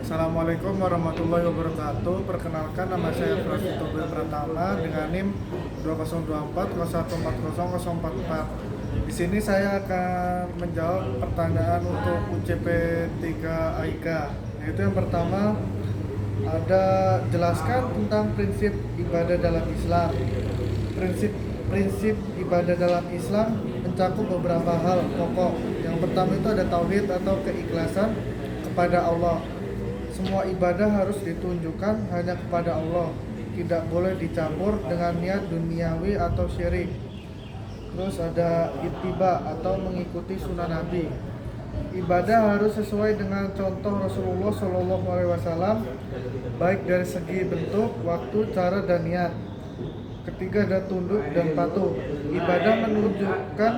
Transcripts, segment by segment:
Assalamualaikum warahmatullahi wabarakatuh. Perkenalkan, nama saya Prasetyo Pratama dengan NIM 2024014044. Di sini saya akan menjawab pertanyaan untuk UCP 3 AIK. Yaitu yang pertama, ada jelaskan tentang prinsip ibadah dalam Islam. Prinsip ibadah dalam Islam mencakup beberapa hal pokok. Yang pertama itu ada tauhid atau keikhlasan kepada Allah. Semua ibadah harus ditunjukkan hanya kepada Allah, tidak boleh dicampur dengan niat duniawi atau syirik. Terus ada ittiba atau mengikuti sunnah Nabi. Ibadah harus sesuai dengan contoh Rasulullah SAW, baik dari segi bentuk, waktu, cara, dan niat. Ketiga ada tunduk dan patuh. Ibadah menunjukkan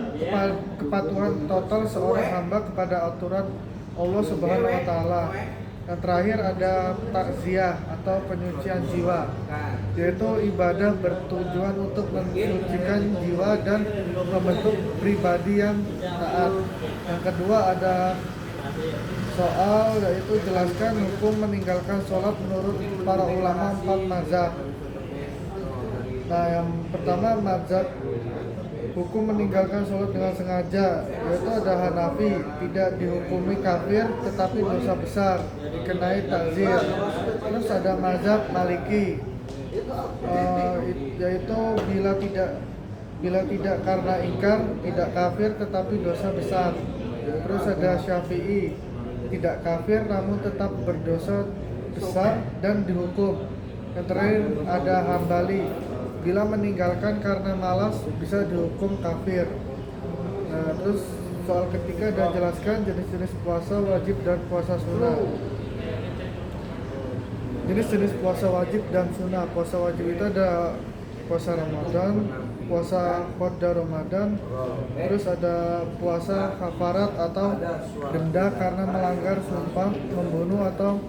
kepatuhan total seorang hamba kepada aturan Allah Subhanahu wa Ta'ala. Yang terakhir ada takziah atau penyucian jiwa, yaitu ibadah bertujuan untuk mensucikan jiwa dan membentuk pribadi yang taat. Yang kedua ada soal, yaitu jelaskan hukum meninggalkan sholat menurut para ulama 4 mazhab. Nah, yang pertama mazhab hukum meninggalkan sholat dengan sengaja, yaitu ada Hanafi, tidak dihukumi kafir tetapi dosa besar, dikenai takzir. Terus ada mazhab Maliki, yaitu bila tidak karena ingkar, tidak kafir tetapi dosa besar. Terus ada Syafi'i, tidak kafir namun tetap berdosa besar dan dihukum. Yang terakhir ada Hambali, bila meninggalkan karena malas bisa dihukum kafir. Nah, terus soal ketiga dan jelaskan jenis-jenis puasa wajib dan puasa sunnah. Jenis-jenis puasa wajib dan sunnah. Puasa wajib itu ada puasa Ramadan, puasa qada Ramadan, terus ada puasa kafarat atau denda karena melanggar sumpah, membunuh atau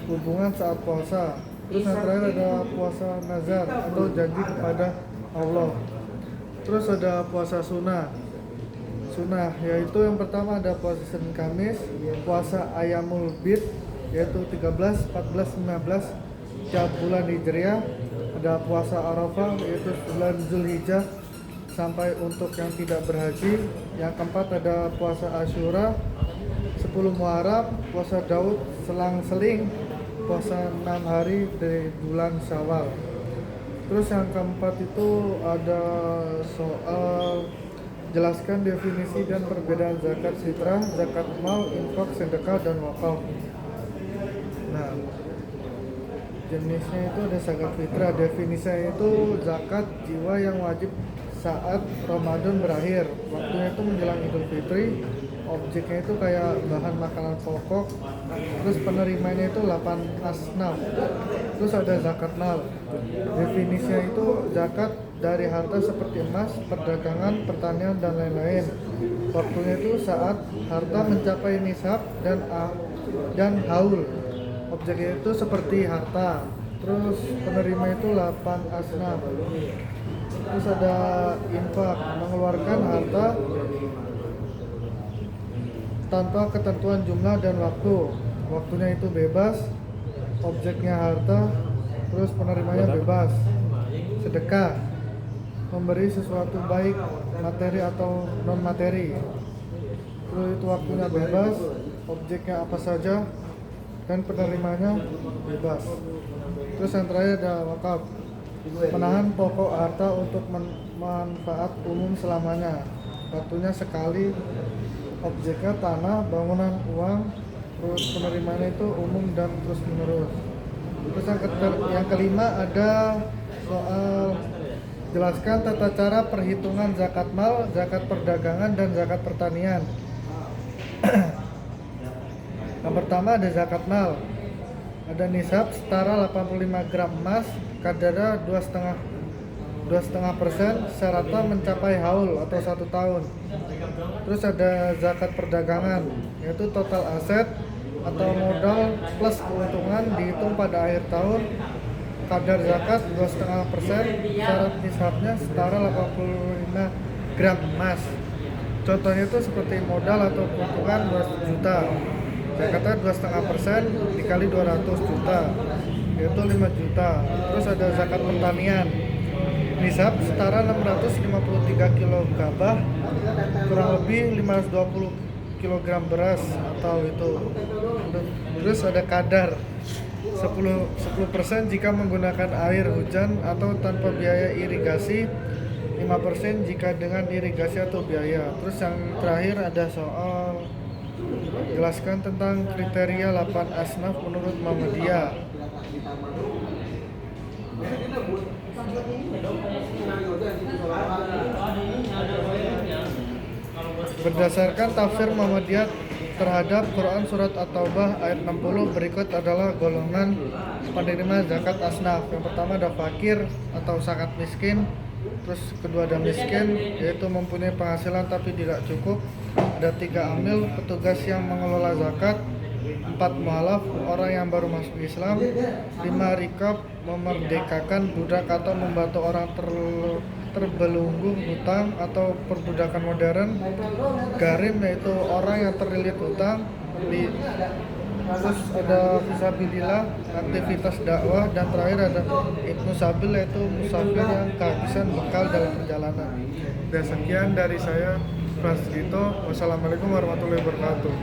hubungan saat puasa. Terus yang terakhir ada puasa nazar atau janji kepada Allah. Terus ada puasa sunnah, yaitu yang pertama ada puasa Senin Kamis, puasa Ayyamul Bid, yaitu 13, 14, 15 tiap bulan Hijriah. Ada puasa Arafah, yaitu bulan Zulhijjah sampai untuk yang tidak berhaji. Yang keempat ada puasa Asyura 10 Muharram, puasa Daud selang-seling, puasa 6 hari dari bulan Syawal. Terus yang keempat itu ada soal jelaskan definisi dan perbedaan zakat fitrah, zakat mal, infak, sedekah, dan wakaf. Nah, jenisnya itu ada zakat fitrah. Definisinya itu zakat jiwa yang wajib saat Ramadan berakhir. Waktunya itu menjelang Idul Fitri. Objeknya itu kayak bahan makanan pokok. Terus penerimanya itu 8 asnaf. Terus ada zakat mal. Definisinya itu zakat dari harta seperti emas, perdagangan, pertanian, dan lain-lain. Waktunya itu saat harta mencapai nisab dan haul. Objeknya itu seperti harta. Terus penerima itu 8 asnaf. Terus ada infak, mengeluarkan harta tanpa ketentuan jumlah dan waktu. Waktunya itu bebas, objeknya harta, terus penerimanya bebas. Sedekah, memberi sesuatu baik materi atau non materi. Terus itu waktunya bebas, objeknya apa saja, dan penerimanya bebas. Terus yang terakhir ada wakaf, menahan pokok harta untuk manfaat umum selamanya. Waktunya sekali, objeknya tanah, bangunan, uang, terus penerimanya itu umum dan terus menerus. Terus yang kelima ada soal jelaskan tata cara perhitungan zakat mal, zakat perdagangan, dan zakat pertanian. Yang pertama ada zakat mal. Ada nisab setara 85 gram emas, kadar 2,5% serata mencapai haul atau 1 tahun. Terus ada zakat perdagangan, yaitu total aset atau modal plus keuntungan dihitung pada akhir tahun. Kadar zakat 2,5%, syarat nisabnya setara 85 gram emas. Contohnya itu seperti modal atau keuntungan 2 juta. Ya kata 2,5% dikali 200 juta, yaitu 5 juta. Terus ada zakat pertanian. Nisab setara 653 kilo gabah, kurang lebih 520 kilogram beras atau itu. Terus ada kadar 10% jika menggunakan air hujan atau tanpa biaya irigasi, 5% jika dengan irigasi atau biaya. Terus yang terakhir ada soal jelaskan tentang kriteria 8 asnaf menurut Muhammadiyah. Berdasarkan tafsir Muhammadiyah terhadap Quran Surat At-Taubah ayat 60, berikut adalah golongan penerima zakat asnaf. Yang pertama ada fakir atau sangat miskin. Terus kedua ada miskin, yaitu mempunyai penghasilan tapi tidak cukup. Ada 3 amil, petugas yang mengelola zakat. 4 mualaf, orang yang baru masuk Islam. 5 rikab, memerdekakan budak atau membantu orang terbelenggu hutang atau perbudakan modern. Garim, yaitu orang yang terlilit hutang. Terus ada fisabilillah, aktivitas dakwah. Dan terakhir ada ibnu sabil, yaitu musafir yang kehabisan bekal dalam perjalanan. Dan sekian dari saya, Prasetyo. Wassalamualaikum warahmatullahi wabarakatuh.